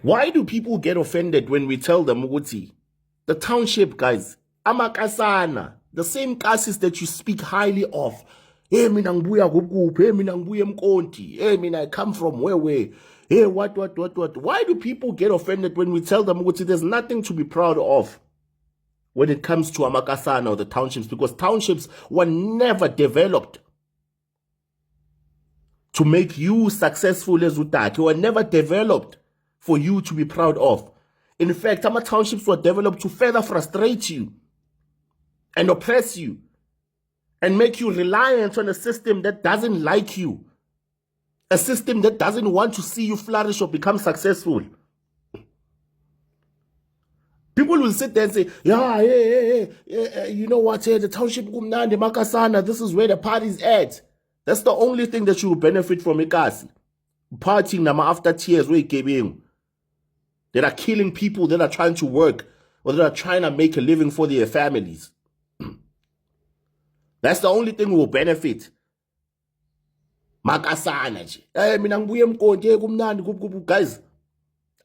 Why do people get offended when we tell them, Uguti, the township guys, amakasana, the same cases that you speak highly of. Hey, mina ngibuya kuphi? Hey, mina ngibuya eMkonti. Hey, mina I come from where? Hey, what? Why do people get offended when we tell them, Uguti, there's nothing to be proud of when it comes to amakasana or the townships? Because townships were never developed to make you successful as utaki, were never developed for you to be proud of. In fact, some townships were developed to further frustrate you and oppress you and make you reliant on a system that doesn't like you, a system that doesn't want to see you flourish or become successful. People will sit there and say, yeah, you know what, the township kumnandi makasana, this is where the party's at. That's the only thing that you will benefit from, Ikasi. Partying nama after tears, we giving. That are killing people that are trying to work or that are trying to make a living for their families. That's the only thing we will benefit. Makasana. Guys,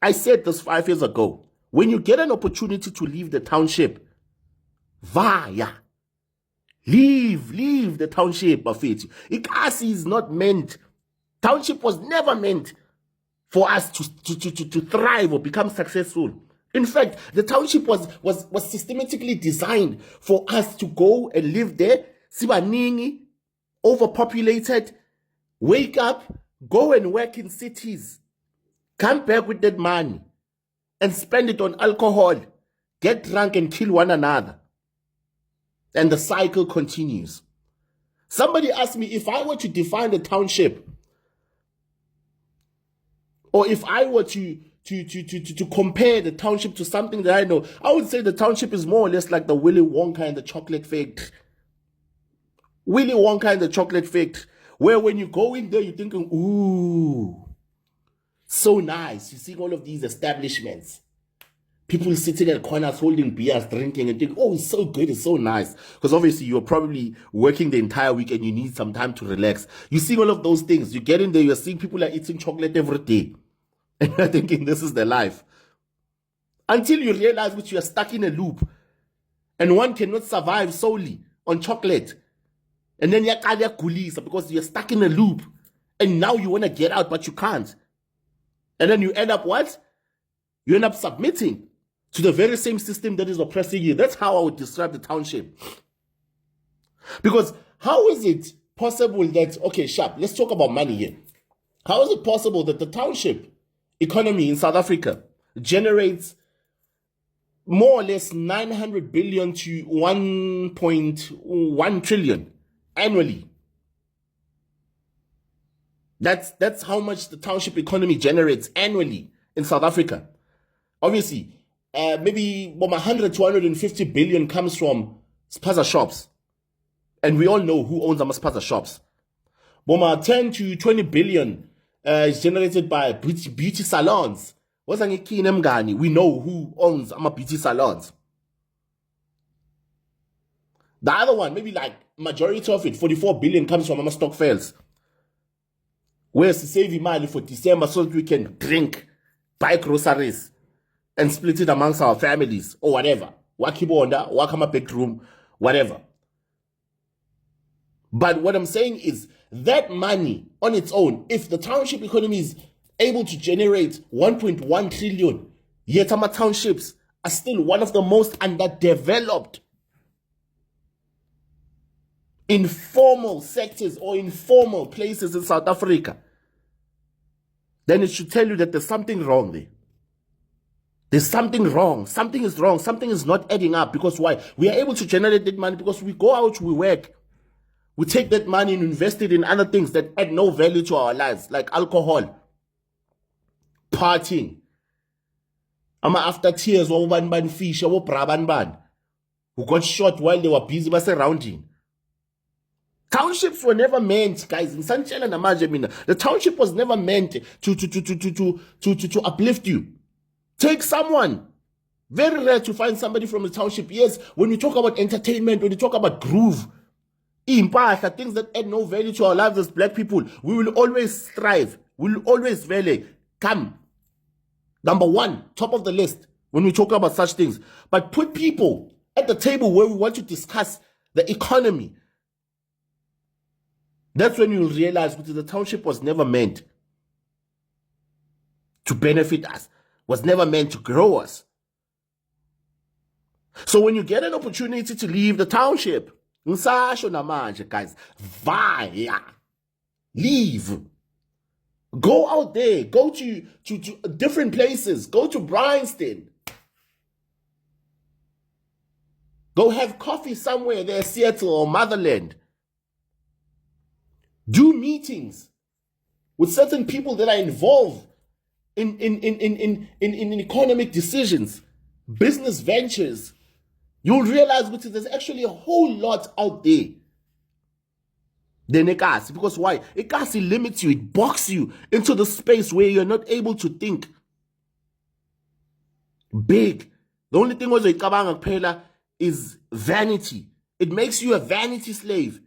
I said this 5 years ago. When you get an opportunity to leave the township, leave the township, Bafetu. Ikasi is not meant. Township was never meant for us to thrive or become successful. In fact, the township was systematically designed for us to go and live there, sibaningi, overpopulated, wake up, go and work in cities, come back with that money, and spend it on alcohol, get drunk and kill one another. And the cycle continues. Somebody asked me, if I were to define the township, or if I were to compare the township to something that I know, I would say the township is more or less like the Willy Wonka and the chocolate factory. Willy Wonka and the chocolate factory, where when you go in there, you're thinking, ooh, so nice. You see all of these establishments. People sitting at corners holding beers, drinking, and think, oh, it's so good, it's so nice. Because obviously you're probably working the entire week and you need some time to relax. You see all of those things. You get in there, you're seeing people are eating chocolate every day. And you're thinking, this is their life. Until you realize that you're stuck in a loop. And one cannot survive solely on chocolate. And then you're kulisa because you're stuck in a loop. And now you want to get out, but you can't. And then you end up what? You end up submitting to the very same system that is oppressing you. That's how I would describe the township. Because how is it possible that, okay, Sharp, let's talk about money here. How is it possible that the township economy in South Africa generates more or less 900 billion to 1.1 trillion annually? That's how much the township economy generates annually in South Africa. Obviously, maybe 100 to 150 billion comes from spaza shops. And we all know who owns our spaza shops. 10 to 20 billion is generated by beauty salons. We know who owns our beauty salons. The other one, maybe like majority of it, 44 billion comes from our stock fails. Where's the saving money for December so that we can drink, buy groceries, and split it amongst our families or whatever. Wakibonda, wakama bedroom, whatever. But what I'm saying is that money on its own, if the township economy is able to generate 1.1 trillion, yet our townships are still one of the most underdeveloped informal sectors or informal places in South Africa, then it should tell you that there's something wrong there. There's something wrong. Something is wrong. Something is not adding up. Because why? We are able to generate that money because we go out, we work. We take that money and invest it in other things that add no value to our lives, like alcohol, partying, after tears, who got shot while they were busy surrounding. Townships were never meant, guys, in Sanchela and Amajamina, the township was never meant to uplift you. Take someone. Very rare to find somebody from the township. Yes, when we talk about entertainment, when we talk about groove, impasha, things that add no value to our lives as black people, we will always strive. We will always come Number one, top of the list when we talk about such things. But put people at the table where we want to discuss the economy. That's when you'll realize that the township was never meant to benefit us, was never meant to grow us. So when you get an opportunity to leave the township, guys, vaya, leave. Go out there, go to different places, go to Bryanston. Go have coffee somewhere there, Seattle or Motherland. Do meetings with certain people that are involved in economic decisions, business ventures. You'll realize that there's actually a whole lot out there. Then ekasi, because why? Ekasi limits you, it boxes you into the space where you're not able to think big. The only thing was is vanity. It makes you a vanity slave.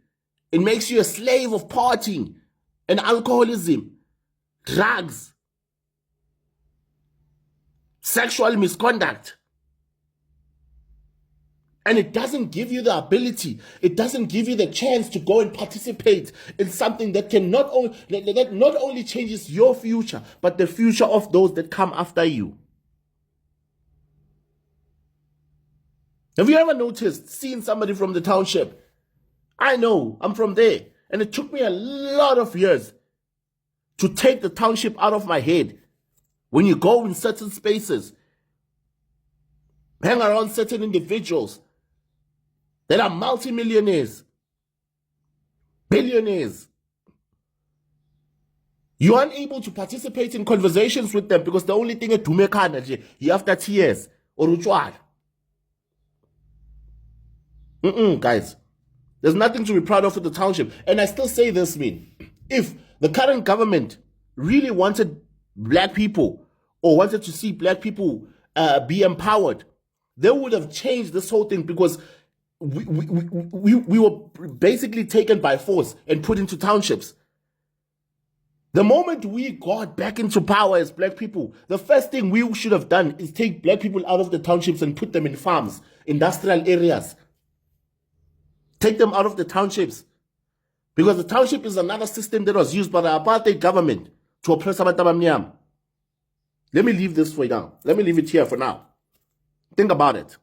It makes you a slave of partying and alcoholism, drugs, sexual misconduct. And it doesn't give you the ability, it doesn't give you the chance to go and participate in something that can not only changes your future, but the future of those that come after you. Have you ever noticed, seen somebody from the township? I know, I'm from there. And it took me a lot of years to take the township out of my head. When you go in certain spaces, hang around certain individuals that are multimillionaires, billionaires, you're unable to participate in conversations with them because the only thing at Dumekana, you have that tears or uchwala. Guys, there's nothing to be proud of with the township. And I still say this, if the current government really wanted black people or wanted to see black people be empowered, they would have changed this whole thing, because we were basically taken by force and put into townships. The moment we got back into power as black people, the first thing we should have done is take black people out of the townships and put them in farms, industrial areas. Take them out of the townships. Because the township is another system that was used by the apartheid government to oppress abantu abamnyama. Let me leave this for now. Let me leave it here for now. Think about it.